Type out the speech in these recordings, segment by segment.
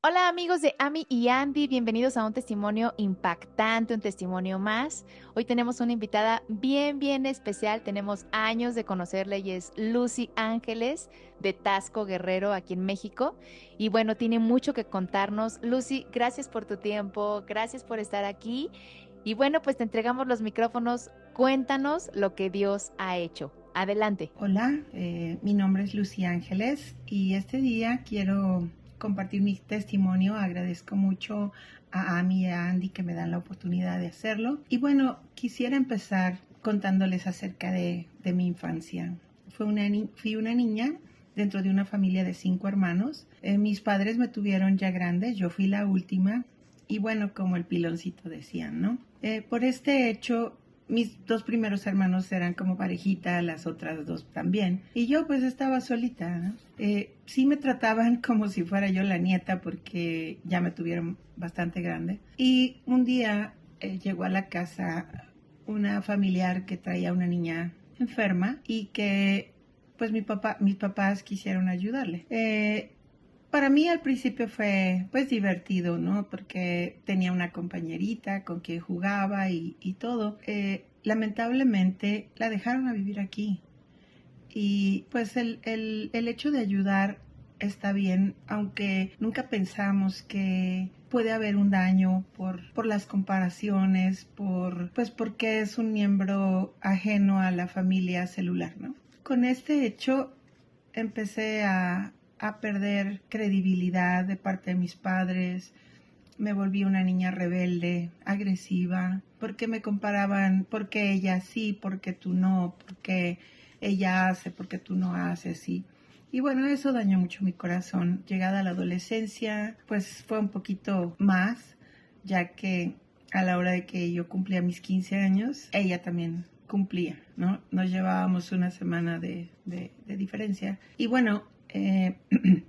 Hola amigos de Ami y Andy, bienvenidos a un testimonio impactante, un testimonio más. Hoy tenemos una invitada bien especial, tenemos años de conocerla y es Lucy Ángeles de Tasco Guerrero aquí en México. Y bueno, tiene mucho que contarnos. Lucy, gracias por tu tiempo, gracias por estar aquí. Y bueno, pues te entregamos los micrófonos, cuéntanos lo que Dios ha hecho. Adelante. Hola, mi nombre es Lucy Ángeles y este día quiero compartir mi testimonio. Agradezco mucho a Ami y a Andy que me dan la oportunidad de hacerlo. Y bueno, quisiera empezar contándoles acerca de mi infancia. Fui una niña dentro de una familia de 5 hermanos. Mis padres me tuvieron ya grande, yo fui la última y bueno, como el piloncito decían, ¿no? Por este hecho mis 2 primeros hermanos eran como parejita, las otras 2 también. Y yo pues estaba solita, ¿no? Sí me trataban como si fuera yo la nieta porque ya me tuvieron bastante grande. Y un día llegó a la casa una familiar que traía una niña enferma y que pues mis papás quisieron ayudarle. Para mí al principio fue pues divertido, ¿no? Porque tenía una compañerita con quien jugaba y todo. Lamentablemente la dejaron a vivir aquí. Y pues el hecho de ayudar está bien, aunque nunca pensamos que puede haber un daño por las comparaciones, pues porque es un miembro ajeno a la familia celular, ¿no? Con este hecho empecé a perder credibilidad de parte de mis padres. Me volví una niña rebelde, agresiva, porque me comparaban, porque ella sí, porque tú no, porque ella hace, porque tú no haces, y bueno, eso dañó mucho mi corazón. Llegada a la adolescencia, pues fue un poquito más, ya que a la hora de que yo cumplía mis 15 años, ella también cumplía, ¿no? Nos llevábamos una semana de diferencia. Y bueno,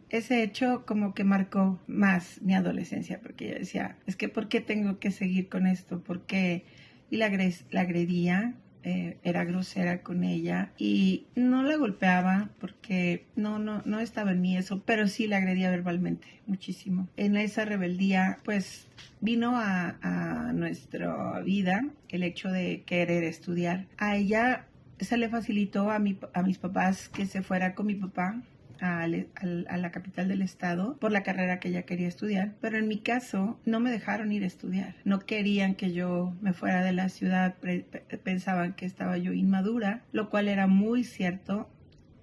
ese hecho como que marcó más mi adolescencia, porque yo decía, es que ¿por qué tengo que seguir con esto? ¿Por qué? Y la agredía, era grosera con ella y no la golpeaba porque no estaba en mí eso, pero sí la agredía verbalmente muchísimo. En esa rebeldía pues vino a nuestra vida el hecho de querer estudiar. A ella se le facilitó a mis papás que se fuera con mi papá a la capital del estado por la carrera que ella quería estudiar, pero en mi caso no me dejaron ir a estudiar. No querían que yo me fuera de la ciudad, pensaban que estaba yo inmadura, lo cual era muy cierto.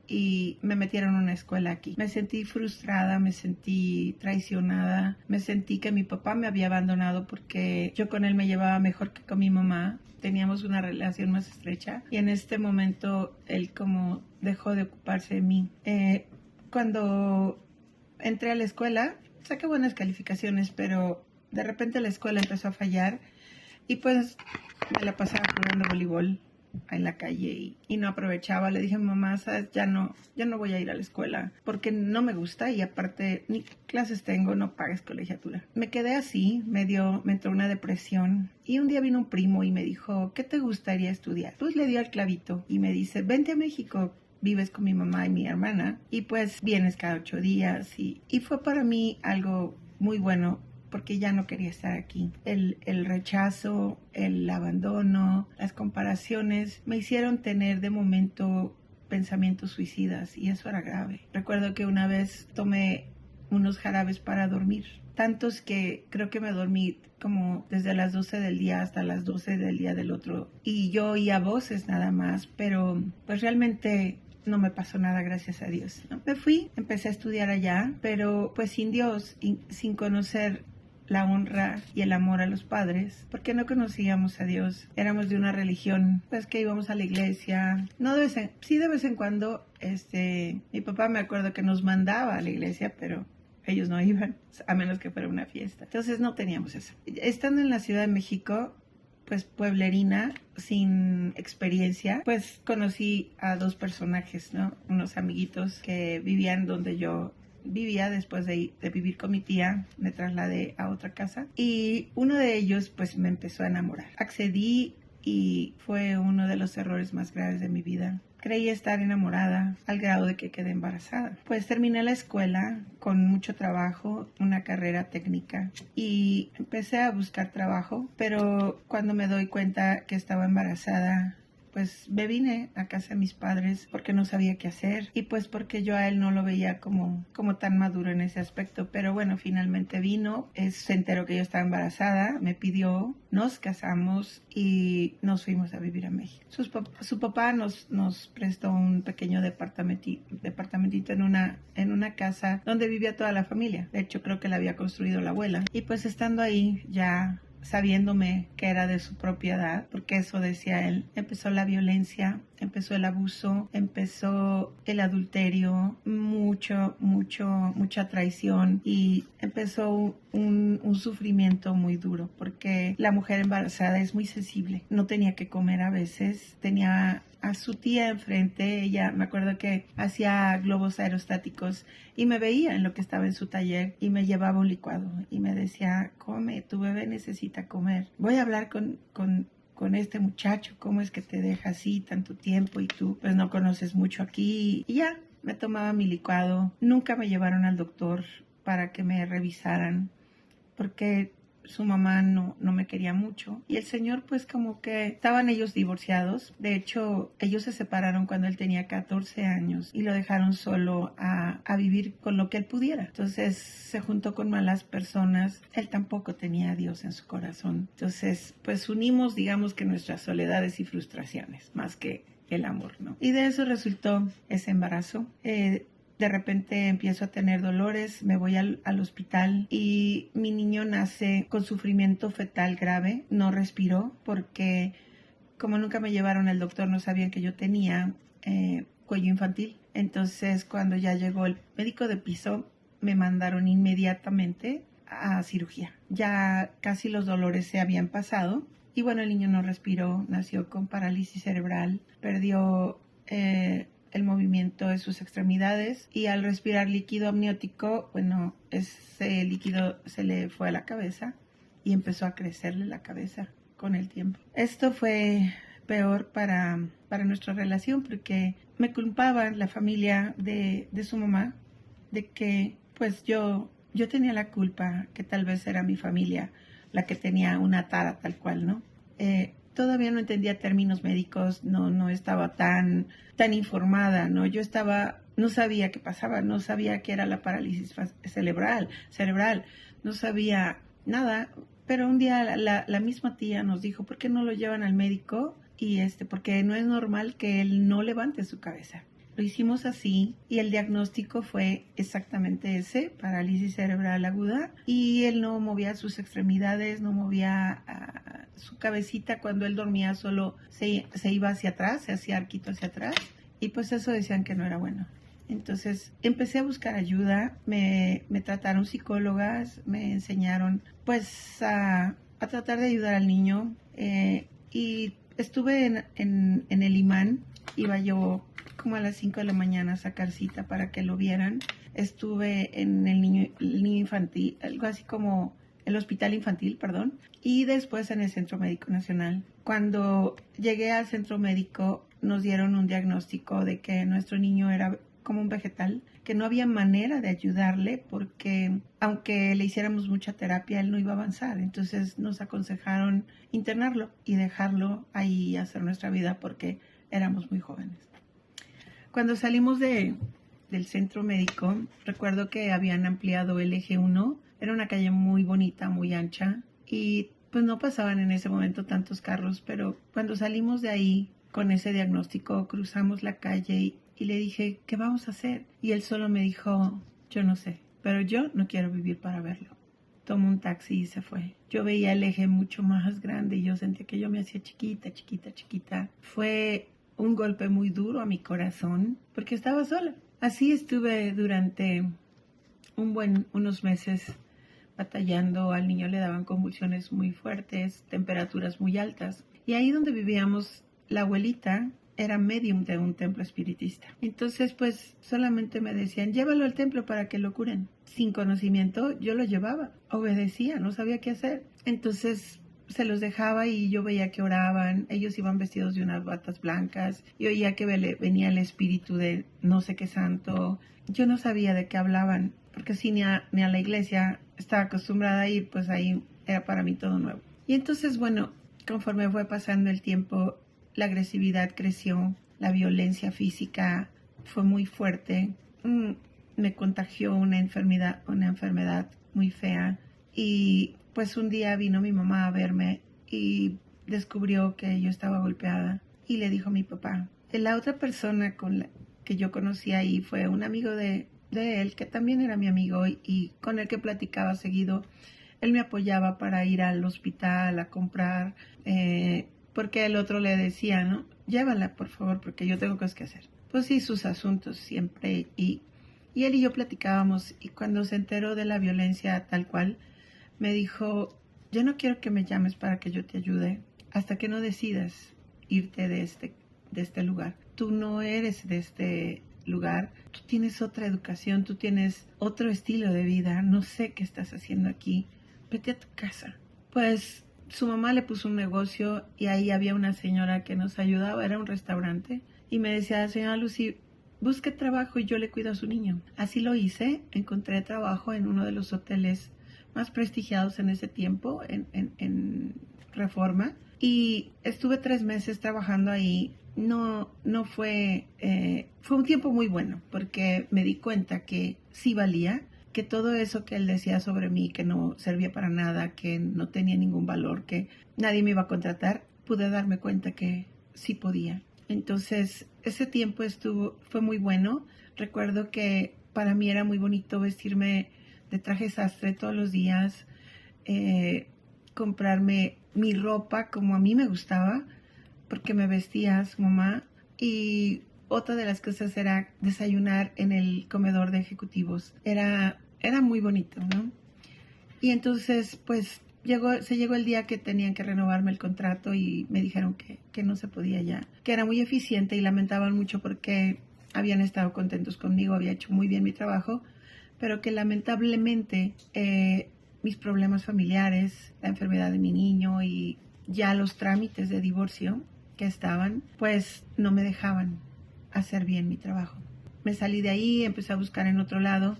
Y me metieron a una escuela aquí. Me sentí frustrada, me sentí traicionada, me sentí que mi papá me había abandonado porque yo con él me llevaba mejor que con mi mamá. Teníamos una relación más estrecha y en este momento él como dejó de ocuparse de mí. Cuando entré a la escuela, saqué buenas calificaciones, pero de repente la escuela empezó a fallar y pues me la pasaba jugando voleibol en la calle y no aprovechaba. Le dije a mi mamá, ¿sabes? Ya no voy a ir a la escuela porque no me gusta y aparte ni clases tengo, no pagues colegiatura. Me quedé así, me entró una depresión y un día vino un primo y me dijo, ¿qué te gustaría estudiar? Pues le dio el clavito y me dice, vente a México, vives con mi mamá y mi hermana y pues vienes cada 8 días y fue para mí algo muy bueno porque ya no quería estar aquí. El rechazo, el abandono, las comparaciones me hicieron tener de momento pensamientos suicidas y eso era grave. Recuerdo que una vez tomé unos jarabes para dormir, tantos que creo que me dormí como desde las 12 del día hasta las 12 del día del otro y yo oía voces nada más, pero pues realmente no me pasó nada, gracias a Dios, ¿no? Me fui, empecé a estudiar allá, pero pues sin Dios, sin conocer la honra y el amor a los padres, porque no conocíamos a Dios. Éramos de una religión, pues que íbamos a la iglesia, no sí de vez en cuando, mi papá me acuerdo que nos mandaba a la iglesia, pero ellos no iban, a menos que fuera una fiesta. Entonces no teníamos eso. Estando en la Ciudad de México, pues pueblerina, sin experiencia, pues conocí a 2 personajes, ¿no? Unos amiguitos que vivían donde yo vivía después de vivir con mi tía, me trasladé a otra casa y uno de ellos pues me empezó a enamorar. Accedí y fue uno de los errores más graves de mi vida. creí estar enamorada al grado de que quedé embarazada. Pues terminé la escuela con mucho trabajo, una carrera técnica, y empecé a buscar trabajo, pero cuando me doy cuenta que estaba embarazada, pues me vine a casa de mis padres porque no sabía qué hacer y pues porque yo a él no lo veía como tan maduro en ese aspecto. Pero bueno, finalmente vino, se enteró que yo estaba embarazada, me pidió, nos casamos y nos fuimos a vivir a México. Su papá nos prestó un pequeño departamentito en una casa donde vivía toda la familia. De hecho, creo que la había construido la abuela. Y pues estando ahí ya sabiéndome que era de su propiedad, porque eso decía él, empezó la violencia, empezó el abuso, empezó el adulterio, mucha traición y empezó un sufrimiento muy duro, porque la mujer embarazada es muy sensible, no tenía que comer a veces, tenía a su tía enfrente, ella me acuerdo que hacía globos aerostáticos y me veía en lo que estaba en su taller y me llevaba un licuado y me decía, come, tu bebé necesita comer, voy a hablar con este muchacho, cómo es que te deja así tanto tiempo y tú pues no conoces mucho aquí. Y ya, me tomaba mi licuado, nunca me llevaron al doctor para que me revisaran porque su mamá no me quería mucho y el señor pues como que estaban ellos divorciados. De hecho, ellos se separaron cuando él tenía 14 años y lo dejaron solo a vivir con lo que él pudiera. Entonces se juntó con malas personas. Él tampoco tenía a Dios en su corazón. Entonces pues unimos, digamos, que nuestras soledades y frustraciones más que el amor, ¿no? Y de eso resultó ese embarazo. De repente empiezo a tener dolores, me voy al hospital y mi niño nace con sufrimiento fetal grave, no respiró porque como nunca me llevaron al doctor no sabían que yo tenía cuello infantil. Entonces cuando ya llegó el médico de piso me mandaron inmediatamente a cirugía. Ya casi los dolores se habían pasado y bueno, el niño no respiró, nació con parálisis cerebral, perdió el movimiento de sus extremidades y al respirar líquido amniótico, bueno, ese líquido se le fue a la cabeza y empezó a crecerle la cabeza con el tiempo. Esto fue peor para nuestra relación porque me culpaba la familia de su mamá de que pues yo tenía la culpa, que tal vez era mi familia la que tenía una tara tal cual, ¿no? Todavía no entendía términos médicos, no estaba tan informada, ¿no? No sabía qué pasaba, no sabía qué era la parálisis cerebral, no sabía nada, pero un día la misma tía nos dijo, ¿por qué no lo llevan al médico? Y porque no es normal que él no levante su cabeza. Lo hicimos así y el diagnóstico fue exactamente ese, parálisis cerebral aguda, y él no movía sus extremidades, no movía su cabecita. Cuando él dormía solo se iba hacia atrás, se hacía arquito hacia atrás y pues eso decían que no era bueno. Entonces empecé a buscar ayuda, me trataron psicólogas, me enseñaron pues a tratar de ayudar al niño y estuve en el Imán, iba yo como a las 5 de la mañana a sacar cita para que lo vieran. Estuve en el niño infantil, algo así como el hospital infantil, perdón, y después en el Centro Médico Nacional. Cuando llegué al centro médico nos dieron un diagnóstico de que nuestro niño era como un vegetal, que no había manera de ayudarle porque aunque le hiciéramos mucha terapia, él no iba a avanzar. Entonces nos aconsejaron internarlo y dejarlo ahí hacer nuestra vida porque éramos muy jóvenes. Cuando salimos del centro médico, recuerdo que habían ampliado el eje 1, era una calle muy bonita, muy ancha, y pues no pasaban en ese momento tantos carros, pero cuando salimos de ahí con ese diagnóstico, cruzamos la calle y le dije, ¿qué vamos a hacer? Y él solo me dijo, yo no sé, pero yo no quiero vivir para verlo. Tomó un taxi y se fue. Yo veía el eje mucho más grande y yo sentía que yo me hacía chiquita. Fue un golpe muy duro a mi corazón porque estaba sola. Así estuve durante unos meses batallando. Al niño le daban convulsiones muy fuertes, temperaturas muy altas. Y ahí donde vivíamos, la abuelita era medium de un templo espiritista. Entonces, pues, solamente me decían, llévalo al templo para que lo curen. Sin conocimiento, yo lo llevaba. Obedecía, no sabía qué hacer. Entonces, se los dejaba y yo veía que oraban, ellos iban vestidos de unas batas blancas, yo oía que venía el espíritu de no sé qué santo, yo no sabía de qué hablaban, porque si ni a la iglesia estaba acostumbrada a ir, pues ahí era para mí todo nuevo. Y entonces, bueno, conforme fue pasando el tiempo, la agresividad creció, la violencia física fue muy fuerte, me contagió una enfermedad muy fea y pues un día vino mi mamá a verme y descubrió que yo estaba golpeada y le dijo a mi papá. La otra persona con la que yo conocí ahí fue un amigo de él, que también era mi amigo y con el que platicaba seguido. Él me apoyaba para ir al hospital a comprar, porque el otro le decía, ¿no? Llévala, por favor, porque yo tengo cosas que hacer. Pues sí, sus asuntos siempre. Y él y yo platicábamos y cuando se enteró de la violencia tal cual, me dijo, yo no quiero que me llames para que yo te ayude hasta que no decidas irte de este lugar. Tú no eres de este lugar, tú tienes otra educación, tú tienes otro estilo de vida, no sé qué estás haciendo aquí, vete a tu casa. Pues su mamá le puso un negocio y ahí había una señora que nos ayudaba, era un restaurante, y me decía, señora Lucy, busque trabajo y yo le cuido a su niño. Así lo hice, encontré trabajo en uno de los hoteles más prestigiados en ese tiempo, en Reforma, y estuve 3 meses trabajando ahí. No fue, fue un tiempo muy bueno, porque me di cuenta que sí valía, que todo eso que él decía sobre mí, que no servía para nada, que no tenía ningún valor, que nadie me iba a contratar, pude darme cuenta que sí podía. Entonces, ese tiempo fue muy bueno. Recuerdo que para mí era muy bonito vestirme de traje sastre todos los días, comprarme mi ropa como a mí me gustaba, porque me vestía su mamá. Y otra de las cosas era desayunar en el comedor de ejecutivos. Era muy bonito, ¿no? Y entonces, pues, se llegó el día que tenían que renovarme el contrato y me dijeron que no se podía ya, que era muy eficiente y lamentaban mucho porque habían estado contentos conmigo, había hecho muy bien mi trabajo, pero que lamentablemente mis problemas familiares, la enfermedad de mi niño y ya los trámites de divorcio que estaban, pues no me dejaban hacer bien mi trabajo. Me salí de ahí, empecé a buscar en otro lado,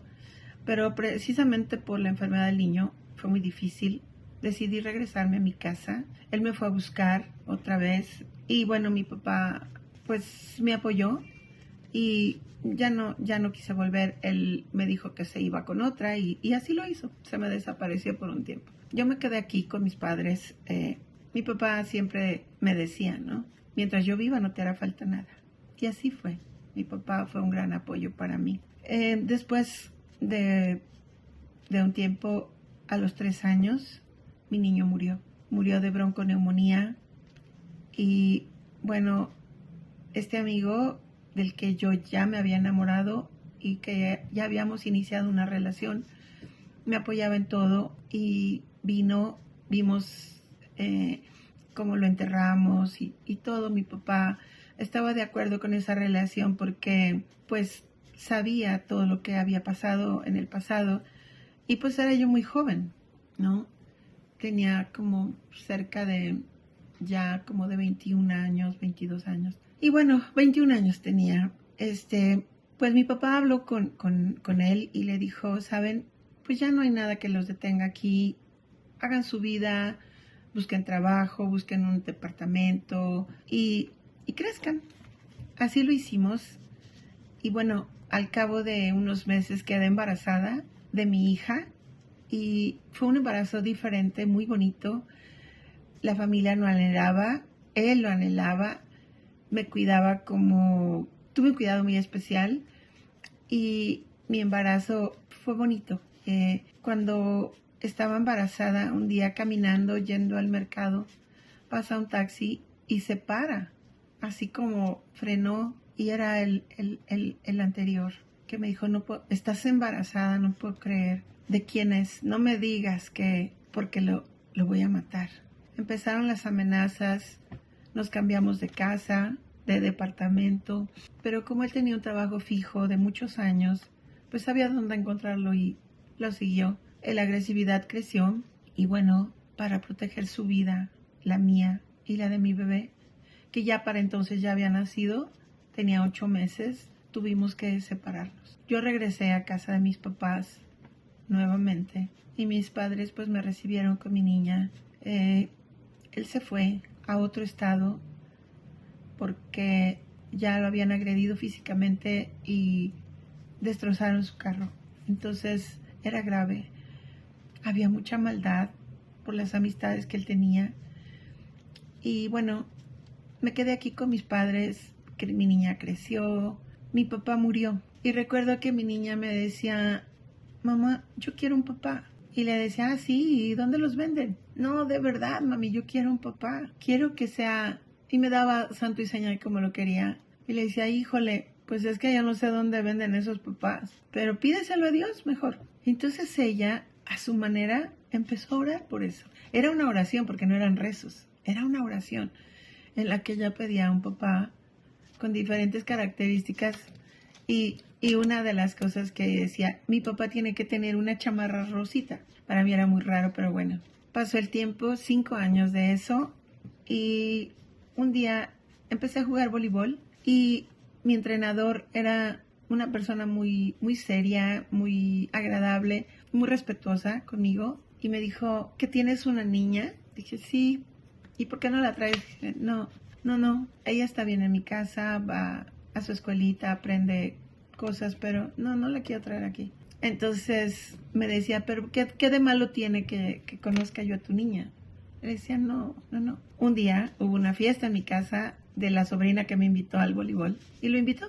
pero precisamente por la enfermedad del niño fue muy difícil. Decidí regresarme a mi casa. Él me fue a buscar otra vez y bueno, mi papá pues me apoyó y ya no quise volver. Él me dijo que se iba con otra y así lo hizo. Se me desapareció por un tiempo. Yo me quedé aquí con mis padres. Mi papá siempre me decía, ¿no? Mientras yo viva no te hará falta nada. Y así fue. Mi papá fue un gran apoyo para mí. Después de un tiempo, a los 3 años, mi niño murió. Murió de bronconeumonía. Y bueno, este amigo del que yo ya me había enamorado y que ya habíamos iniciado una relación, me apoyaba en todo y vimos cómo lo enterramos y todo. Mi papá estaba de acuerdo con esa relación porque pues sabía todo lo que había pasado en el pasado y pues era yo muy joven, ¿no? Tenía como cerca de ya como de 21 años, 22 años. Y bueno, 21 años tenía. Pues mi papá habló con él y le dijo, ¿saben? Pues ya no hay nada que los detenga aquí. Hagan su vida, busquen trabajo, busquen un departamento y crezcan. Así lo hicimos. Y bueno, al cabo de unos meses quedé embarazada de mi hija y fue un embarazo diferente, muy bonito. La familia lo anhelaba, él lo anhelaba, me cuidaba tuve un cuidado muy especial y mi embarazo fue bonito. Cuando estaba embarazada, un día caminando, yendo al mercado, pasa un taxi y se para, así como frenó y era el anterior, que me dijo, no puedo, estás embarazada, no puedo creer. ¿De quién es? No me digas que, porque lo voy a matar. Empezaron las amenazas, nos cambiamos de casa, de departamento, pero como él tenía un trabajo fijo de muchos años, pues sabía dónde encontrarlo y lo siguió. La agresividad creció y bueno, para proteger su vida, la mía y la de mi bebé, que ya para entonces ya había nacido, tenía 8 meses, tuvimos que separarnos. Yo regresé a casa de mis papás nuevamente y mis padres pues me recibieron con mi niña. Él se fue a otro estado porque ya lo habían agredido físicamente y destrozaron su carro. Entonces era grave. Había mucha maldad por las amistades que él tenía. Y bueno, me quedé aquí con mis padres, que mi niña creció, mi papá murió. Y recuerdo que mi niña me decía, mamá, yo quiero un papá. Y le decía, ah, sí, ¿y dónde los venden? No, de verdad, mami, yo quiero un papá. Quiero que sea... Y me daba santo y señal como lo quería. Y le decía, híjole, pues es que yo no sé dónde venden esos papás. Pero pídeselo a Dios mejor. Entonces ella, a su manera, empezó a orar por eso. Era una oración porque no eran rezos. Era una oración en la que ella pedía a un papá con diferentes características y una de las cosas que decía, mi papá tiene que tener una chamarra rosita. Para mí era muy raro, pero bueno. Pasó el tiempo, 5 años de eso, y un día empecé a jugar voleibol y mi entrenador era una persona muy, muy seria, muy agradable, muy respetuosa conmigo, y me dijo, ¿que tienes una niña? Dije, sí. ¿Y por qué no la traes? Dije, no, ella está bien en mi casa, va a su escuelita, aprende cosas, pero no la quiero traer aquí. Entonces me decía, pero ¿qué de malo tiene que conozca yo a tu niña? Le decía, no. Un día hubo una fiesta en mi casa de la sobrina que me invitó al voleibol y lo invitó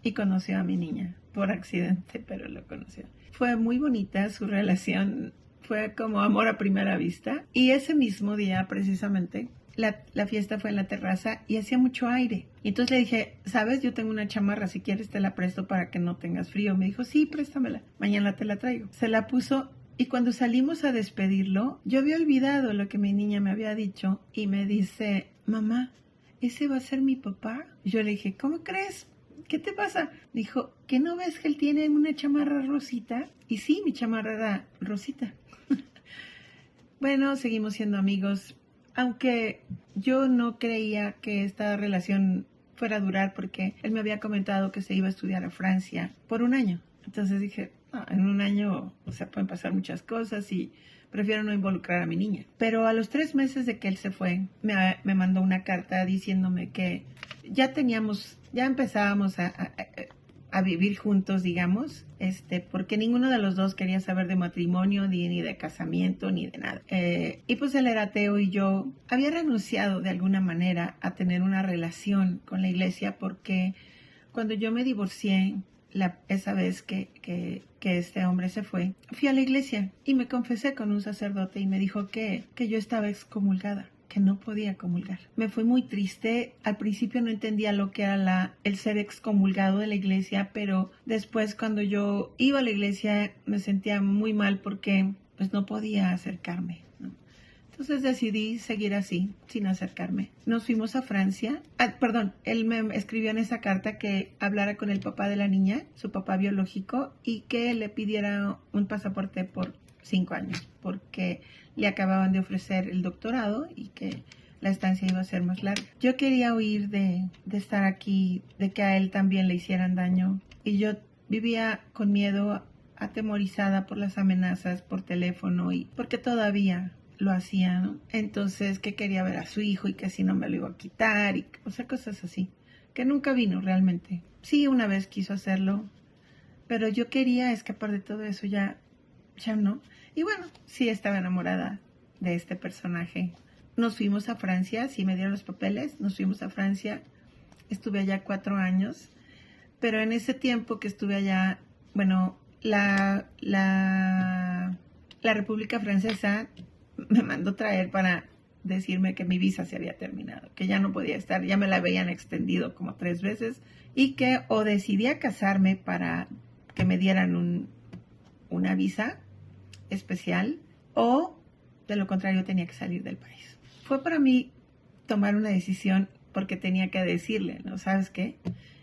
y conoció a mi niña por accidente, pero lo conoció. Fue muy bonita su relación, fue como amor a primera vista. Y ese mismo día precisamente la fiesta fue en la terraza y hacía mucho aire. Y entonces le dije, ¿sabes? Yo tengo una chamarra, si quieres te la presto para que no tengas frío. Me dijo, sí, préstamela, mañana te la traigo. Se la puso y cuando salimos a despedirlo, yo había olvidado lo que mi niña me había dicho y me dice, mamá, ¿ese va a ser mi papá? Yo le dije, ¿cómo crees? ¿Qué te pasa? Dijo, ¿que no ves que él tiene una chamarra rosita? Y sí, mi chamarra era rosita. Bueno, seguimos siendo amigos, aunque yo no creía que esta relación fuera a durar porque él me había comentado que se iba a estudiar a Francia por 1 año. Entonces dije, en 1 año, pueden pasar muchas cosas y prefiero no involucrar a mi niña. Pero a los 3 meses de que él se fue, me mandó una carta diciéndome que ya empezábamos a vivir juntos, digamos, porque ninguno de los dos quería saber de matrimonio, ni de casamiento, ni de nada. Y pues él era ateo y yo había renunciado de alguna manera a tener una relación con la iglesia porque cuando yo me divorcié, esa vez que este hombre se fue, fui a la iglesia y me confesé con un sacerdote y me dijo que yo estaba excomulgada, que no podía comulgar. Me fui muy triste. Al principio no entendía lo que era el ser excomulgado de la iglesia, pero después cuando yo iba a la iglesia me sentía muy mal porque pues no podía acercarme, ¿no? Entonces decidí seguir así, sin acercarme. Nos fuimos a Francia. Él me escribió en esa carta que hablara con el papá de la niña, su papá biológico, y que le pidiera un pasaporte por 5 años, porque le acababan de ofrecer el doctorado y que la estancia iba a ser más larga. Yo quería huir de estar aquí, de que a él también le hicieran daño, y yo vivía con miedo, atemorizada por las amenazas por teléfono y porque todavía lo hacía, ¿no? Entonces que quería ver a su hijo y que si no me lo iba a quitar y cosas así, que nunca vino realmente. Sí, una vez quiso hacerlo, pero yo quería escapar de todo eso, ya no. Y bueno, sí estaba enamorada de este personaje. Nos fuimos a Francia, sí me dieron los papeles, nos fuimos a Francia, estuve allá 4 años, pero en ese tiempo que estuve allá, bueno, la República Francesa me mandó traer para decirme que mi visa se había terminado, que ya no podía estar, ya me la habían extendido como 3 veces y que o decidía casarme para que me dieran una visa especial o de lo contrario tenía que salir del país. Fue para mí tomar una decisión porque tenía que decirle, ¿no? ¿Sabes qué?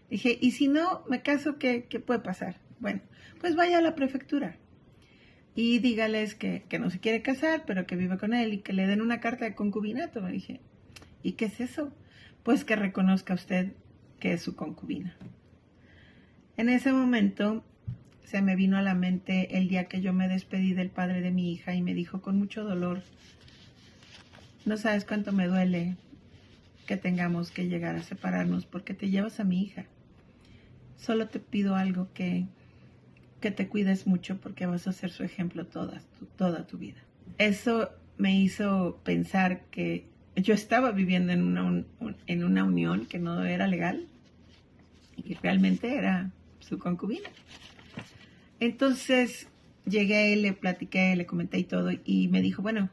Dije, y si no me caso, ¿qué puede pasar? Bueno, pues vaya a la prefectura. y dígales que no se quiere casar, pero que vive con él y que le den una carta de concubinato. Me dije, ¿y qué es eso? Pues que reconozca usted que es su concubina. En ese momento se me vino a la mente el día que yo me despedí del padre de mi hija y me dijo con mucho dolor, no sabes cuánto me duele que tengamos que llegar a separarnos porque te llevas a mi hija. Solo te pido algo, que te cuides mucho porque vas a ser su ejemplo toda tu vida. Eso me hizo pensar que yo estaba viviendo en una unión que no era legal y realmente era su concubina. Entonces llegué, le platiqué, le comenté y todo, y me dijo, bueno,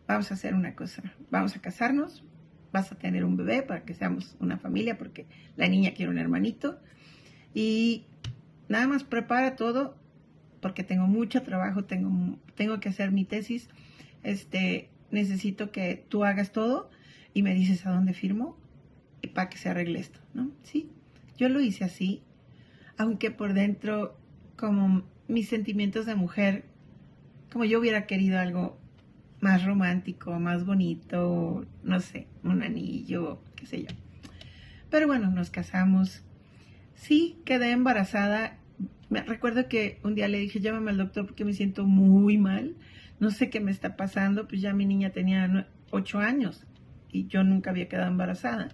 vamos a hacer una cosa, vamos a casarnos, vas a tener un bebé para que seamos una familia, porque la niña quiere un hermanito, y nada más prepara todo, porque tengo mucho trabajo, tengo que hacer mi tesis, necesito que tú hagas todo, y me dices a dónde firmo, y para que se arregle esto, ¿no? Sí, yo lo hice así, aunque por dentro, como mis sentimientos de mujer, como yo hubiera querido algo más romántico, más bonito, no sé, un anillo, qué sé yo. Pero bueno, nos casamos. Sí, quedé embarazada. Me recuerdo que un día le dije, llámame al doctor porque me siento muy mal. No sé qué me está pasando, pues ya mi niña tenía 8 años y yo nunca había quedado embarazada.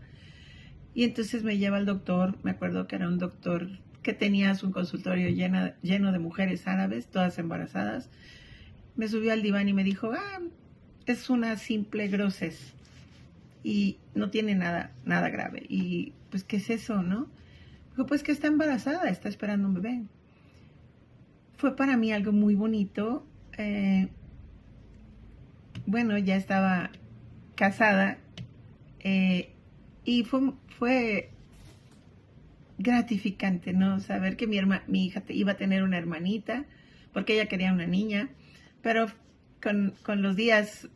Y entonces me lleva al doctor, me acuerdo que era un doctor que tenía su consultorio lleno de mujeres árabes, todas embarazadas. Me subió al diván y me dijo, es una simple grosez y no tiene nada grave. Y pues, ¿qué es eso, no? Dijo, pues que está embarazada, está esperando un bebé. Fue para mí algo muy bonito. Bueno, ya estaba casada y fue gratificante, ¿no? Saber que mi hija iba a tener una hermanita, porque ella quería una niña, pero con los días,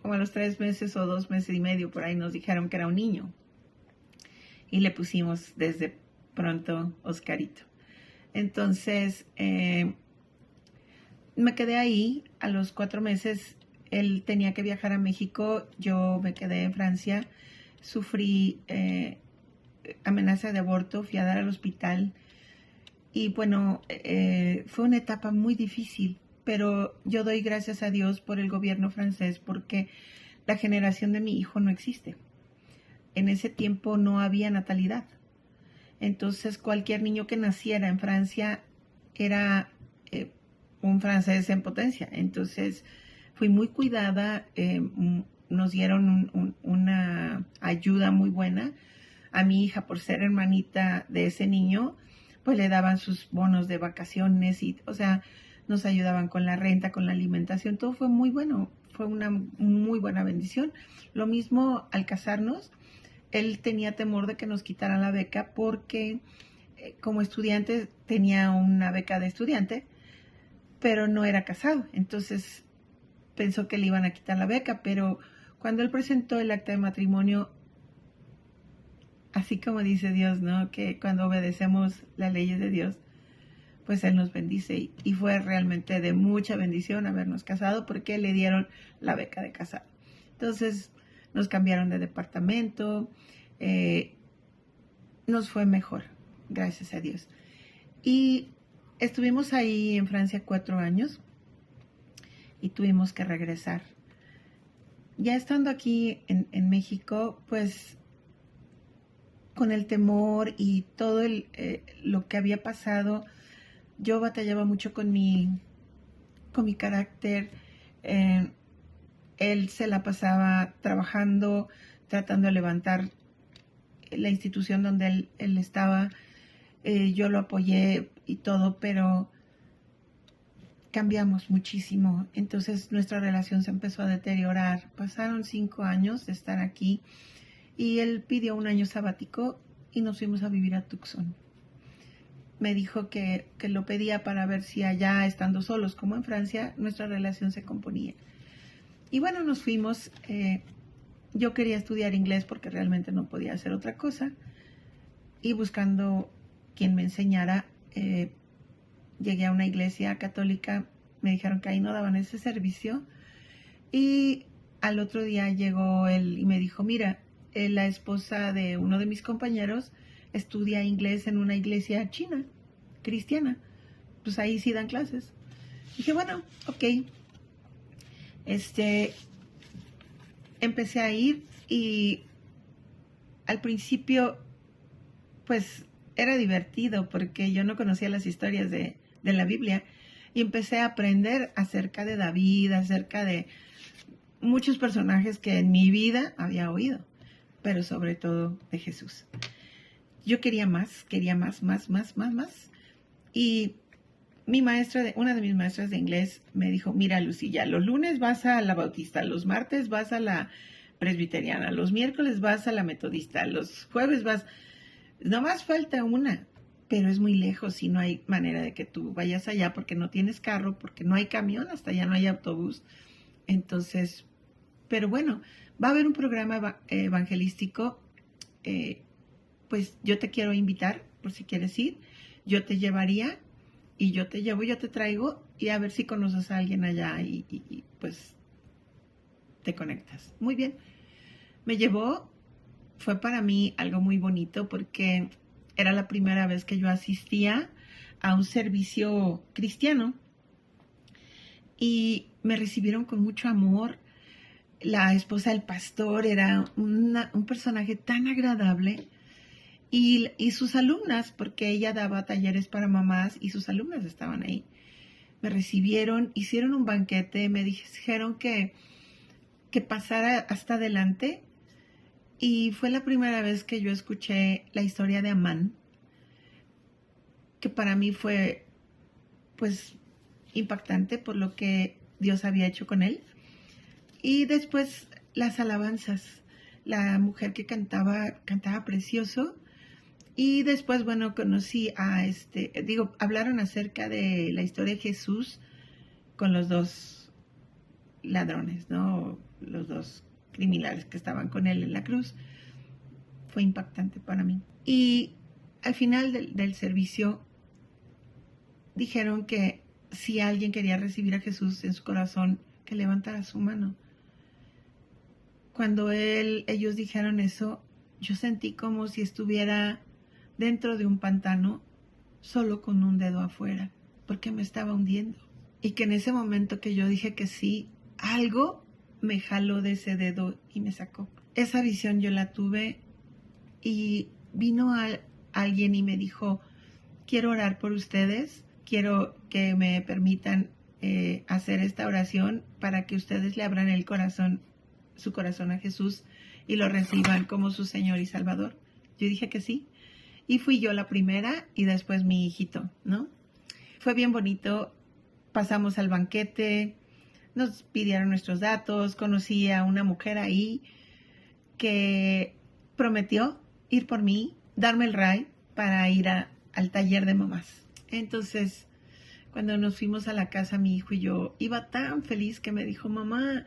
como a los 3 meses o 2 meses y medio, por ahí nos dijeron que era un niño. Y le pusimos desde pronto Oscarito. Entonces, me quedé ahí. A los 4 meses, él tenía que viajar a México, yo me quedé en Francia, sufrí amenaza de aborto, fui a dar al hospital y bueno, fue una etapa muy difícil, pero yo doy gracias a Dios por el gobierno francés porque la generación de mi hijo no existe. En ese tiempo no había natalidad. Entonces cualquier niño que naciera en Francia era un francés en potencia. Entonces fui muy cuidada, nos dieron una ayuda muy buena. A mi hija, por ser hermanita de ese niño, pues le daban sus bonos de vacaciones y, o sea, nos ayudaban con la renta, con la alimentación, todo fue muy bueno, fue una muy buena bendición. Lo mismo al casarnos, él tenía temor de que nos quitaran la beca porque como estudiante tenía una beca de estudiante, pero no era casado, entonces pensó que le iban a quitar la beca, pero cuando él presentó el acta de matrimonio, así como dice Dios, ¿no? Que cuando obedecemos las leyes de Dios, pues Él nos bendice. Y fue realmente de mucha bendición habernos casado porque le dieron la beca de casado. Entonces nos cambiaron de departamento, nos fue mejor, gracias a Dios. Y estuvimos ahí en Francia 4 años y tuvimos que regresar. Ya estando aquí en México, pues con el temor y todo lo que había pasado, yo batallaba mucho con mi carácter. Él se la pasaba trabajando, tratando de levantar la institución donde él estaba. Yo lo apoyé y todo, pero cambiamos muchísimo. Entonces nuestra relación se empezó a deteriorar. Pasaron 5 años de estar aquí y él pidió un año sabático y nos fuimos a vivir a Tucson. Me dijo que lo pedía para ver si allá, estando solos como en Francia, nuestra relación se componía. Y bueno, nos fuimos. Yo quería estudiar inglés porque realmente no podía hacer otra cosa. Y buscando quien me enseñara, llegué a una iglesia católica, me dijeron que ahí no daban ese servicio. Y al otro día llegó él y me dijo, mira, la esposa de uno de mis compañeros estudia inglés en una iglesia china, cristiana. Pues ahí sí dan clases. Dije, bueno, ok. Empecé a ir y al principio, pues era divertido porque yo no conocía las historias de la Biblia y empecé a aprender acerca de David, acerca de muchos personajes que en mi vida había oído, pero sobre todo de Jesús. Yo quería más, más. Y una de mis maestras de inglés me dijo, mira, Lucía, los lunes vas a la bautista, los martes vas a la presbiteriana, los miércoles vas a la metodista, los jueves vas... Nomás falta una, pero es muy lejos y no hay manera de que tú vayas allá porque no tienes carro, porque no hay camión, hasta allá no hay autobús. Entonces, pero bueno, va a haber un programa evangelístico, pues yo te quiero invitar por si quieres ir, yo te llevaría y yo te llevo, yo te traigo y a ver si conoces a alguien allá y pues te conectas. Muy bien, me llevó, fue para mí algo muy bonito porque era la primera vez que yo asistía a un servicio cristiano y me recibieron con mucho amor. La esposa del pastor era un personaje tan agradable y sus alumnas, porque ella daba talleres para mamás y sus alumnas estaban ahí. Me recibieron, hicieron un banquete, me dijeron que pasara hasta adelante y fue la primera vez que yo escuché la historia de Amán, que para mí fue pues impactante por lo que Dios había hecho con él. Y después las alabanzas, la mujer que cantaba precioso. Y después, bueno, conocí a hablaron acerca de la historia de Jesús con los dos ladrones, ¿no? Los dos criminales que estaban con él en la cruz. Fue impactante para mí. Y al final del servicio dijeron que si alguien quería recibir a Jesús en su corazón, que levantara su mano. Cuando ellos dijeron eso, yo sentí como si estuviera dentro de un pantano, solo con un dedo afuera, porque me estaba hundiendo. Y que en ese momento que yo dije que sí, algo me jaló de ese dedo y me sacó. Esa visión yo la tuve y vino alguien y me dijo, quiero orar por ustedes, quiero que me permitan hacer esta oración para que ustedes le abran su corazón a Jesús y lo reciban como su Señor y Salvador. Yo dije que sí. Y fui yo la primera y después mi hijito, ¿no? Fue bien bonito, pasamos al banquete, nos pidieron nuestros datos, conocí a una mujer ahí que prometió ir por mí, darme el ride para ir al taller de mamás. Entonces, cuando nos fuimos a la casa, mi hijo y yo, iba tan feliz que me dijo, mamá,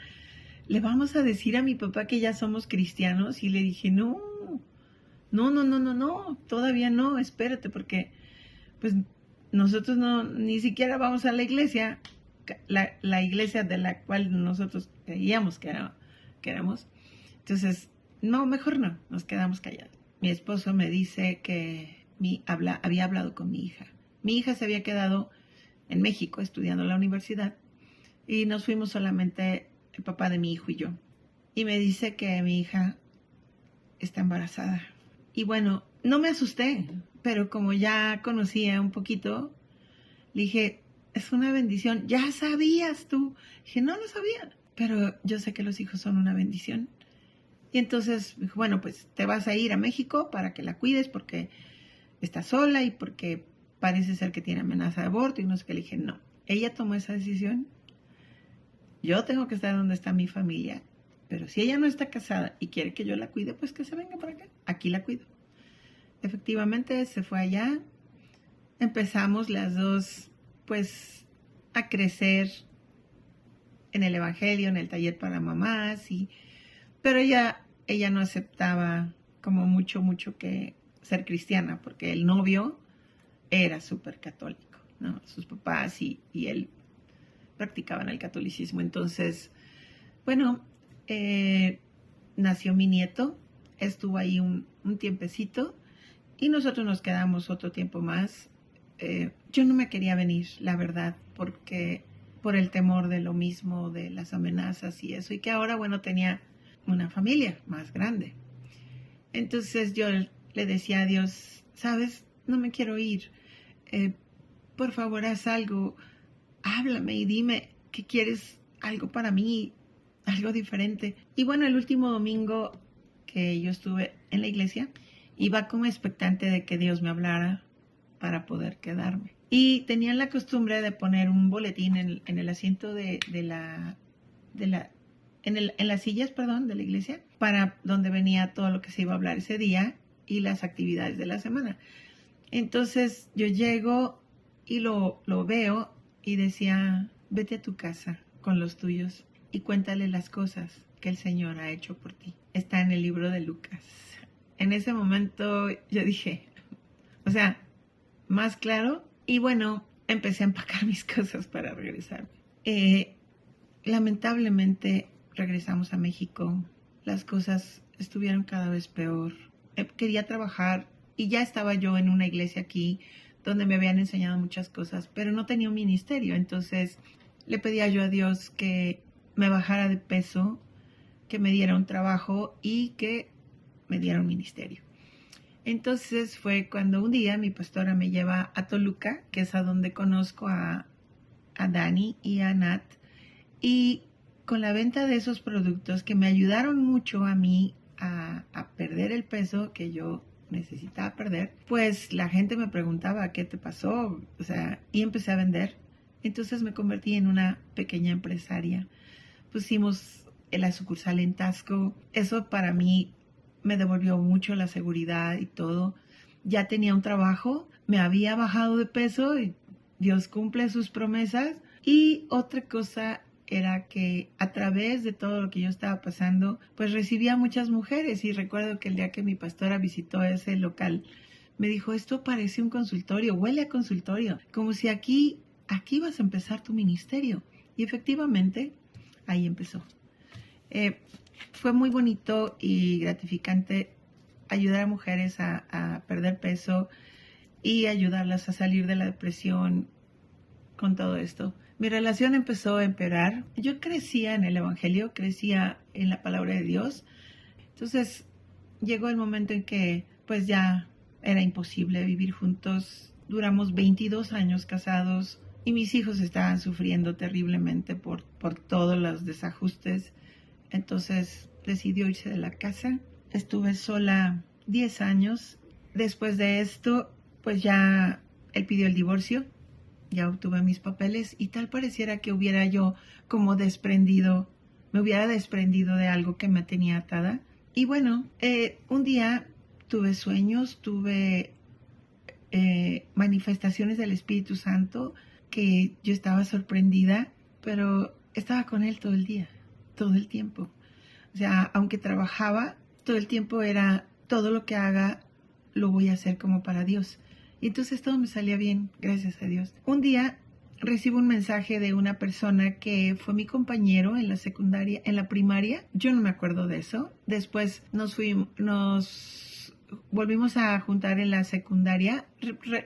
¿le vamos a decir a mi papá que ya somos cristianos? Y le dije, no, todavía no, espérate, porque pues nosotros ni siquiera vamos a la iglesia, la iglesia de la cual nosotros creíamos que éramos. Entonces, no, mejor no, nos quedamos callados. Mi esposo me dice que había hablado con mi hija. Mi hija se había quedado en México estudiando en la universidad y nos fuimos solamente el papá de mi hijo y yo. Y me dice que mi hija está embarazada. Y bueno, no me asusté, pero como ya conocía un poquito, le dije, es una bendición. ¿Ya sabías tú? Dije, no sabía, pero yo sé que los hijos son una bendición. Y entonces dijo, bueno, pues te vas a ir a México para que la cuides porque está sola y porque parece ser que tiene amenaza de aborto y no sé qué. Le dije, no, ella tomó esa decisión. Yo tengo que estar donde está mi familia. Pero si ella no está casada y quiere que yo la cuide, pues que se venga para acá. Aquí la cuido. Efectivamente, se fue allá. Empezamos las dos, pues, a crecer en el evangelio, en el taller para mamás. Pero ella no aceptaba como mucho que ser cristiana, porque el novio era súper católico, ¿no? Sus papás y él, practicaban el catolicismo. Entonces, bueno, nació mi nieto, estuvo ahí un tiempecito y nosotros nos quedamos otro tiempo más. Yo no me quería venir, la verdad, porque por el temor de lo mismo, de las amenazas y eso, y que ahora, bueno, tenía una familia más grande. Entonces yo le decía a Dios, ¿sabes? No me quiero ir. Por favor, haz algo. Háblame y dime que quieres algo para mí, algo diferente. Y bueno, el último domingo que yo estuve en la iglesia, iba como expectante de que Dios me hablara para poder quedarme. Y tenían la costumbre de poner un boletín en el asiento en las sillas, perdón, de la iglesia, para donde venía todo lo que se iba a hablar ese día y las actividades de la semana. Entonces yo llego y lo veo y decía, vete a tu casa con los tuyos y cuéntale las cosas que el Señor ha hecho por ti. Está en el libro de Lucas. En ese momento yo dije, o sea, más claro. Y bueno, empecé a empacar mis cosas para regresarme. Lamentablemente regresamos a México. Las cosas estuvieron cada vez peor. Quería trabajar y ya estaba yo en una iglesia aquí donde me habían enseñado muchas cosas, pero no tenía un ministerio. Entonces le pedía yo a Dios que me bajara de peso, que me diera un trabajo y que me diera un ministerio. Entonces fue cuando un día mi pastora me lleva a Toluca, que es a donde conozco a Dani y a Nat, y con la venta de esos productos que me ayudaron mucho a mí a perder el peso que yo necesitaba perder, pues la gente me preguntaba qué te pasó, o sea, y empecé a vender. Entonces me convertí en una pequeña empresaria. Pusimos la sucursal en Taxco. Eso para mí me devolvió mucho la seguridad y todo. Ya tenía un trabajo, me había bajado de peso y Dios cumple sus promesas. Y otra cosa era que a través de todo lo que yo estaba pasando, pues recibía muchas mujeres. Y recuerdo que el día que mi pastora visitó ese local, me dijo, esto parece un consultorio, huele a consultorio, como si aquí vas a empezar tu ministerio. Y efectivamente, ahí empezó. Fue muy bonito y gratificante ayudar a mujeres a perder peso y ayudarlas a salir de la depresión con todo esto. Mi relación empezó a empeorar. Yo crecía en el Evangelio, crecía en la palabra de Dios. Entonces llegó el momento en que pues ya era imposible vivir juntos. Duramos 22 años casados y mis hijos estaban sufriendo terriblemente por todos los desajustes. Entonces decidió irse de la casa. Estuve sola 10 años. Después de esto, pues ya él pidió el divorcio. Ya obtuve mis papeles y tal pareciera que hubiera yo como me hubiera desprendido de algo que me tenía atada. Y bueno, un día tuve sueños, tuve manifestaciones del Espíritu Santo que yo estaba sorprendida, pero estaba con él todo el día, todo el tiempo. O sea, aunque trabajaba, todo el tiempo era todo lo que haga, lo voy a hacer como para Dios. Y entonces todo me salía bien, gracias a Dios. Un día recibo un mensaje de una persona que fue mi compañero en la secundaria, en la primaria. Yo no me acuerdo de eso. Después nos volvimos a juntar en la secundaria.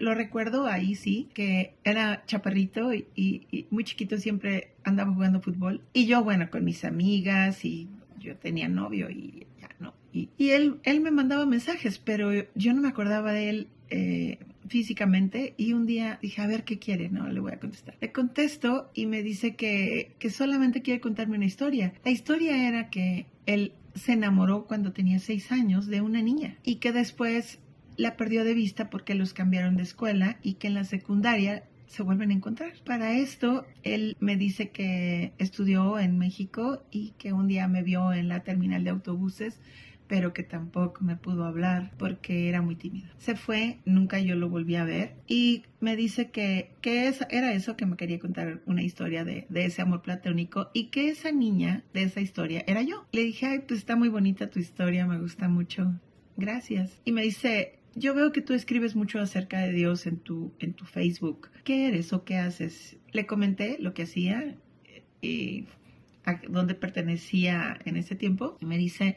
Lo recuerdo ahí, sí, que era chaparrito y muy chiquito, siempre andaba jugando fútbol. Y yo, bueno, con mis amigas, y yo tenía novio y ya no. Y él me mandaba mensajes, pero yo no me acordaba de él físicamente. Y un día dije, a ver qué quiere, no, le voy a contestar. Le contesto y me dice que solamente quiere contarme una historia. La historia era que él se enamoró cuando tenía 6 años de una niña y que después la perdió de vista porque los cambiaron de escuela y que en la secundaria se vuelven a encontrar. Para esto, él me dice que estudió en México y que un día me vio en la terminal de autobuses, pero que tampoco me pudo hablar porque era muy tímido. Se fue, nunca yo lo volví a ver y me dice que era eso, que me quería contar una historia de ese amor platónico y que esa niña de esa historia era yo. Le dije, ay, pues está muy bonita tu historia, me gusta mucho, gracias. Y me dice, yo veo que tú escribes mucho acerca de Dios en tu Facebook. ¿Qué eres o qué haces? Le comenté lo que hacía a donde pertenecía en ese tiempo. Y me dice,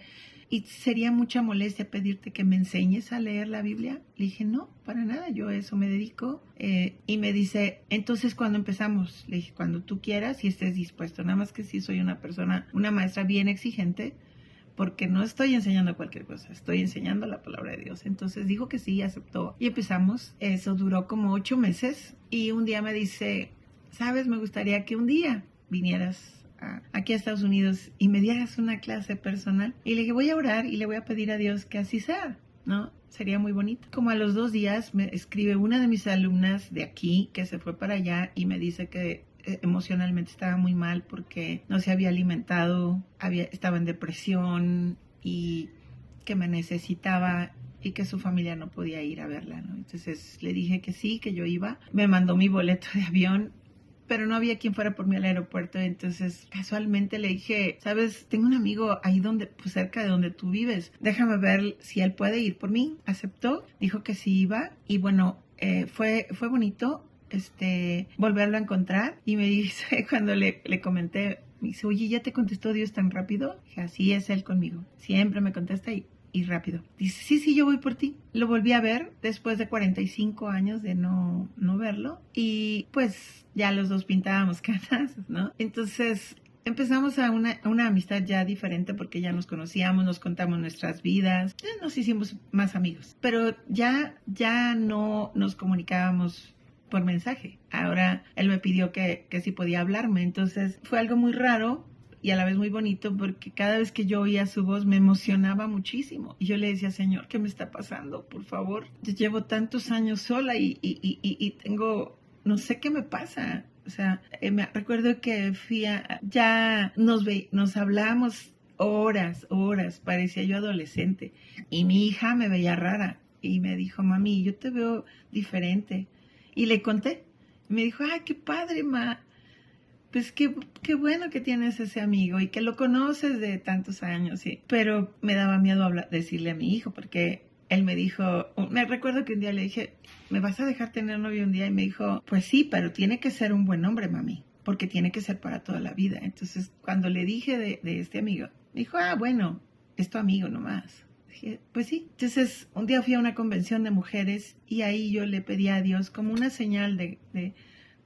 ¿y sería mucha molestia pedirte que me enseñes a leer la Biblia? Le dije, no, para nada, yo a eso me dedico. Y me dice, entonces, ¿cuándo empezamos? Le dije, cuando tú quieras y estés dispuesto. Nada más que sí soy una maestra bien exigente, porque no estoy enseñando cualquier cosa, estoy enseñando la palabra de Dios. Entonces dijo que sí, aceptó y empezamos. Eso duró como 8 meses y un día me dice, ¿sabes? Me gustaría que un día vinieras aquí a Estados Unidos y me dieras una clase personal. Y le dije, voy a orar y le voy a pedir a Dios que así sea, ¿no? Sería muy bonito. Como a los 2 días me escribe una de mis alumnas de aquí que se fue para allá y me dice que emocionalmente estaba muy mal porque no se había alimentado, estaba en depresión y que me necesitaba y que su familia no podía ir a verla, ¿no? Entonces le dije que sí, que yo iba. Me mandó mi boleto de avión, pero no había quien fuera por mí al aeropuerto. Entonces casualmente le dije, sabes, tengo un amigo ahí pues cerca de donde tú vives, déjame ver si él puede ir por mí. Aceptó, dijo que sí iba y bueno, fue bonito volverlo a encontrar. Y me dice, cuando le comenté, me dice, oye, ¿ya te contestó Dios tan rápido? Dije, así es Él conmigo, siempre me contesta y rápido. Dice, sí, yo voy por ti. Lo volví a ver después de 45 años de no verlo y pues ya los dos pintábamos canas, ¿no? Entonces empezamos a una amistad ya diferente porque ya nos conocíamos, nos contamos nuestras vidas, ya nos hicimos más amigos, pero ya no nos comunicábamos por mensaje. Ahora él me pidió que si podía hablarme, entonces fue algo muy raro y a la vez muy bonito porque cada vez que yo oía su voz me emocionaba muchísimo. Y yo le decía, Señor, ¿qué me está pasando? Por favor, yo llevo tantos años sola y tengo, no sé qué me pasa. O sea, me recuerdo que ya nos hablamos horas, parecía yo adolescente. Y mi hija me veía rara y me dijo, mami, yo te veo diferente. Y le conté. Y me dijo, ay, qué padre, ma. Pues qué bueno que tienes ese amigo y que lo conoces de tantos años. ¿Sí? Pero me daba miedo decirle a mi hijo porque él me dijo, me recuerdo que un día le dije, ¿me vas a dejar tener novio un día? Y me dijo, pues sí, pero tiene que ser un buen hombre, mami, porque tiene que ser para toda la vida. Entonces, cuando le dije de este amigo, me dijo, bueno, es tu amigo nomás. Dije, pues sí. Entonces, un día fui a una convención de mujeres y ahí yo le pedí a Dios como una señal de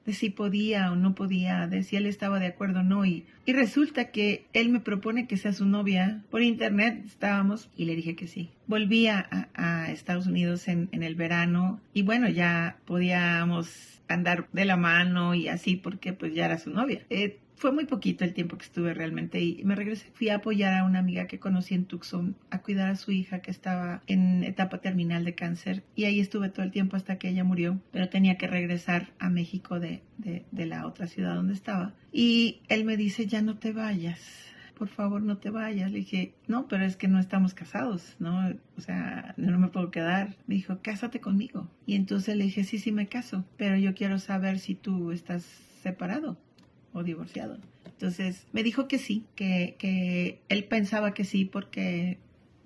si podía o no podía, de si él estaba de acuerdo o no. Y resulta que él me propone que sea su novia. Por internet estábamos y le dije que sí. Volví a Estados Unidos en el verano y bueno, ya podíamos andar de la mano y así porque pues ya era su novia. Fue muy poquito el tiempo que estuve realmente y me regresé. Fui a apoyar a una amiga que conocí en Tucson, a cuidar a su hija que estaba en etapa terminal de cáncer y ahí estuve todo el tiempo hasta que ella murió, pero tenía que regresar a México de la otra ciudad donde estaba. Y él me dice, ya no te vayas, por favor no te vayas. Le dije, no, pero es que no estamos casados, ¿no? O sea, no me puedo quedar. Me dijo, cásate conmigo. Y entonces le dije, sí me caso, pero yo quiero saber si tú estás separado o divorciado. Entonces me dijo que sí, que él pensaba que sí porque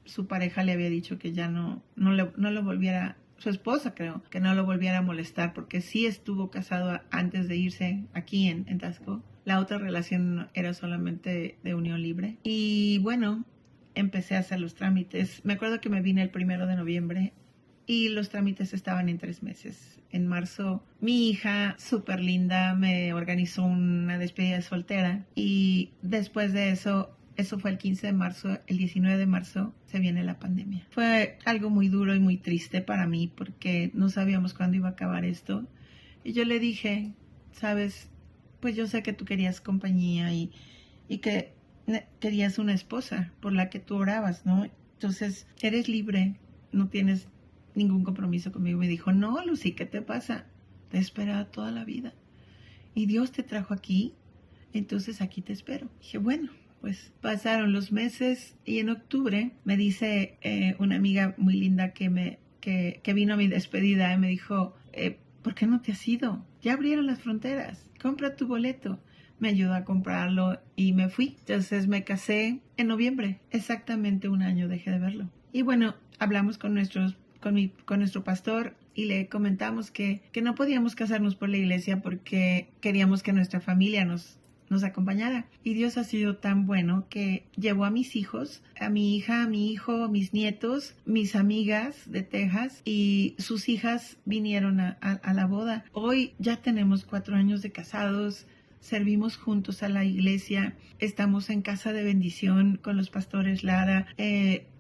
su pareja le había dicho que ya no lo volviera, su esposa creo, que no lo volviera a molestar porque sí estuvo casado antes de irse aquí en Taxco. La otra relación era solamente de unión libre. Y bueno, empecé a hacer los trámites. Me acuerdo que me vine el 1 de noviembre y los trámites estaban en 3 meses. En marzo, mi hija, súper linda, me organizó una despedida de soltera y después de eso fue el 15 de marzo, el 19 de marzo se viene la pandemia. Fue algo muy duro y muy triste para mí porque no sabíamos cuándo iba a acabar esto. Y yo le dije, sabes, pues yo sé que tú querías compañía y que querías una esposa por la que tú orabas, ¿no? Entonces, eres libre, no tienes ningún compromiso conmigo. Me dijo, no, Lucy, ¿qué te pasa? Te he esperado toda la vida y Dios te trajo aquí, entonces aquí te espero. Dije, bueno, pues pasaron los meses y en octubre me dice una amiga muy linda que vino a mi despedida y me dijo, ¿por qué no te has ido? Ya abrieron las fronteras, compra tu boleto. Me ayudó a comprarlo y me fui. Entonces me casé en noviembre, exactamente un año dejé de verlo. Y bueno, hablamos con nuestro pastor y le comentamos que no podíamos casarnos por la iglesia porque queríamos que nuestra familia nos nos acompañara. Y Dios ha sido tan bueno que llevó a mis hijos, a mi hija, a mi hijo, mis nietos, mis amigas de Texas, y sus hijas vinieron a la boda. Hoy ya tenemos 4 años de casados. Servimos juntos a la iglesia, estamos en Casa de Bendición con los pastores Lara.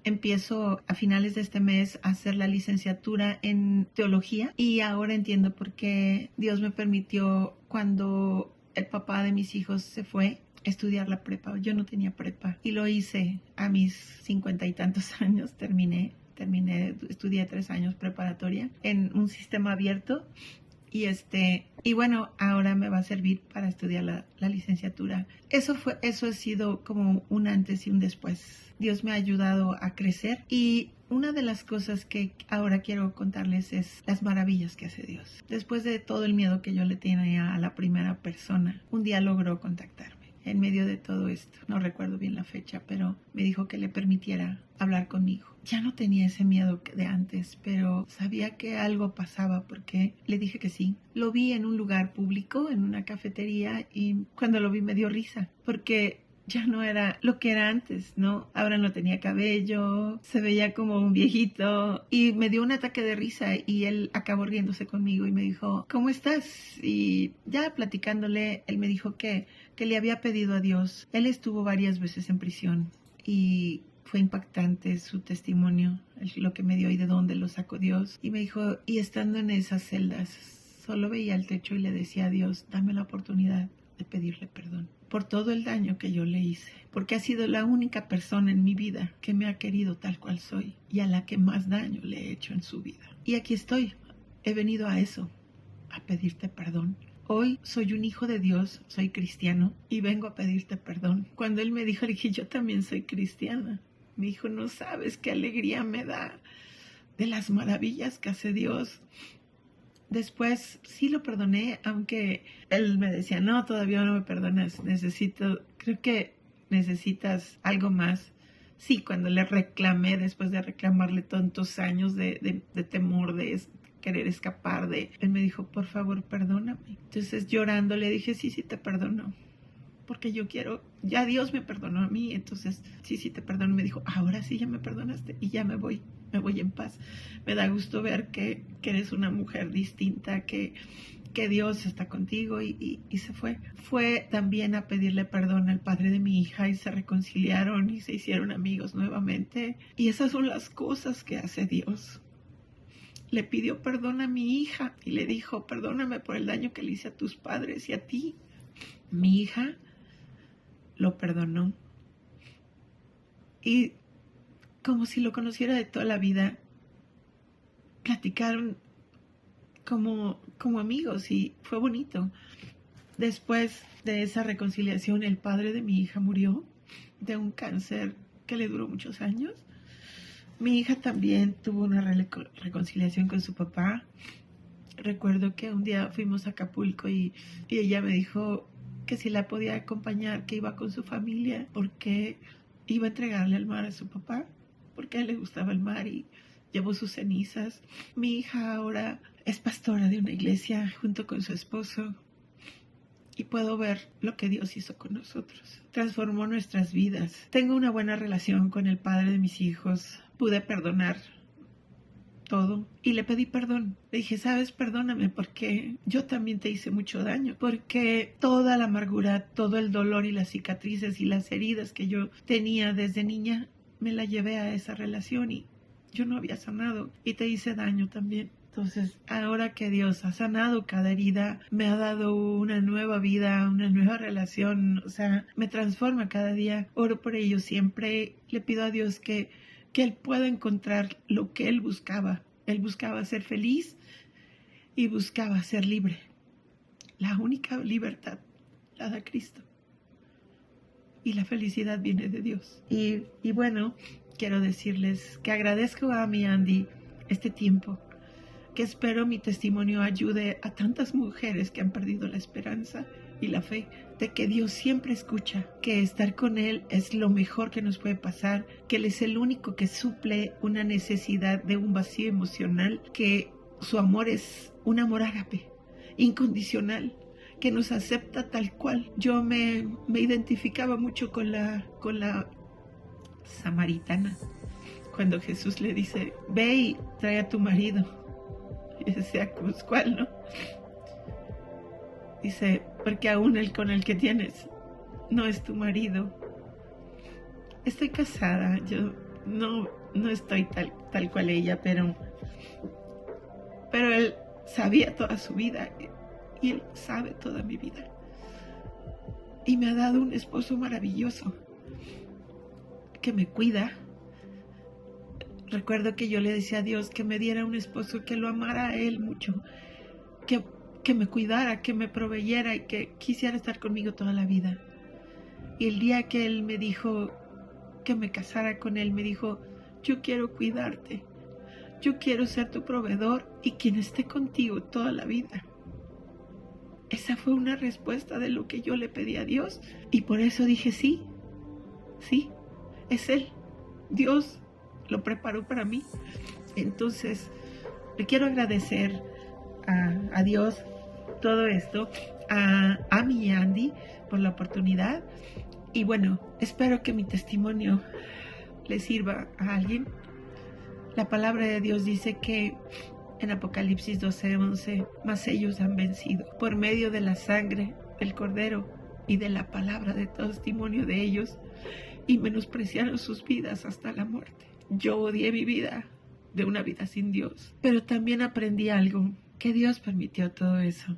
Empiezo a finales de este mes a hacer la licenciatura en teología y ahora entiendo por qué Dios me permitió, cuando el papá de mis hijos se fue, estudiar la prepa. Yo no tenía prepa y lo hice a mis 50 y tantos años. Terminé, estudié 3 años preparatoria en un sistema abierto. Y bueno, ahora me va a servir para estudiar la licenciatura. Eso ha sido como un antes y un después. Dios me ha ayudado a crecer, y una de las cosas que ahora quiero contarles es las maravillas que hace Dios. Después de todo el miedo que yo le tenía a la primera persona, un día logró contactarme. En medio de todo esto, no recuerdo bien la fecha, pero me dijo que le permitiera hablar conmigo. Ya no tenía ese miedo de antes, pero sabía que algo pasaba porque le dije que sí. Lo vi en un lugar público, en una cafetería, y cuando lo vi me dio risa porque ya no era lo que era antes, ¿no? Ahora no tenía cabello, se veía como un viejito, y me dio un ataque de risa y él acabó riéndose conmigo y me dijo, ¿cómo estás? Y ya platicándole, él me dijo que le había pedido a Dios. Él estuvo varias veces en prisión y fue impactante su testimonio, lo que me dio y de dónde lo sacó Dios. Y me dijo, y estando en esas celdas, solo veía el techo y le decía a Dios, dame la oportunidad de pedirle perdón por todo el daño que yo le hice, porque ha sido la única persona en mi vida que me ha querido tal cual soy y a la que más daño le he hecho en su vida. Y aquí estoy, he venido a eso, a pedirte perdón. Hoy soy un hijo de Dios, soy cristiano y vengo a pedirte perdón. Cuando él me dijo, le dije, yo también soy cristiana. Me dijo, no sabes qué alegría me da de las maravillas que hace Dios. Después sí lo perdoné, aunque él me decía, no, todavía no me perdonas, creo que necesitas algo más. Sí, cuando le reclamé, después de reclamarle tantos años de temor, de querer escapar él me dijo, por favor, perdóname. Entonces llorando le dije, sí, te perdono, porque yo quiero, ya Dios me perdonó a mí, entonces sí, te perdono. Me dijo, ahora sí ya me perdonaste y ya me voy en paz. Me da gusto ver que eres una mujer distinta, que Dios está contigo, y se fue. Fue también a pedirle perdón al padre de mi hija y se reconciliaron y se hicieron amigos nuevamente. Y esas son las cosas que hace Dios. Le pidió perdón a mi hija y le dijo, perdóname por el daño que le hice a tus padres y a ti. Mi hija lo perdonó. Y como si lo conociera de toda la vida, platicaron como amigos y fue bonito. Después de esa reconciliación, el padre de mi hija murió de un cáncer que le duró muchos años. Mi hija también tuvo una reconciliación con su papá. Recuerdo que un día fuimos a Acapulco y ella me dijo que si la podía acompañar, que iba con su familia, porque iba a entregarle al mar a su papá, porque a él le gustaba el mar, y llevó sus cenizas. Mi hija ahora es pastora de una iglesia junto con su esposo, y puedo ver lo que Dios hizo con nosotros. Transformó nuestras vidas. Tengo una buena relación con el padre de mis hijos. Pude perdonar todo y le pedí perdón. Le dije, sabes, perdóname porque yo también te hice mucho daño, porque toda la amargura, todo el dolor y las cicatrices y las heridas que yo tenía desde niña, me la llevé a esa relación y yo no había sanado y te hice daño también. Entonces, ahora que Dios ha sanado cada herida, me ha dado una nueva vida, una nueva relación, o sea, me transforma cada día. Oro por ello siempre. Le pido a Dios que Él pueda encontrar lo que Él buscaba. Él buscaba ser feliz y buscaba ser libre. La única libertad la da Cristo. Y la felicidad viene de Dios. Y bueno, quiero decirles que agradezco a mi Andy este tiempo, que espero mi testimonio ayude a tantas mujeres que han perdido la esperanza y la fe de que Dios siempre escucha, que estar con Él es lo mejor que nos puede pasar, que Él es el único que suple una necesidad de un vacío emocional, que su amor es un amor ágape, incondicional, que nos acepta tal cual. Yo me identificaba mucho con la samaritana, cuando Jesús le dice, ve y trae a tu marido. Y decía, pues, ¿cuál, no? Dice, porque aún el con el que tienes no es tu marido. Estoy casada, yo no estoy tal cual ella, pero él sabía toda su vida y él sabe toda mi vida. Y me ha dado un esposo maravilloso que me cuida. Recuerdo que yo le decía a Dios que me diera un esposo que lo amara a él mucho, que me cuidara, que me proveyera y que quisiera estar conmigo toda la vida. Y el día que él me dijo que me casara con él, me dijo, yo quiero cuidarte, yo quiero ser tu proveedor y quien esté contigo toda la vida. Esa fue una respuesta de lo que yo le pedí a Dios y por eso dije sí, es Él. Dios lo preparó para mí. Entonces, le quiero agradecer a Dios todo esto, a Ami y Andy por la oportunidad. Y bueno, espero que mi testimonio le sirva a alguien. La palabra de Dios dice que en Apocalipsis 12:11, mas ellos han vencido por medio de la sangre del Cordero y de la palabra de testimonio de ellos, y menospreciaron sus vidas hasta la muerte. Yo odié mi vida, de una vida sin Dios, pero también aprendí algo, que Dios permitió todo eso.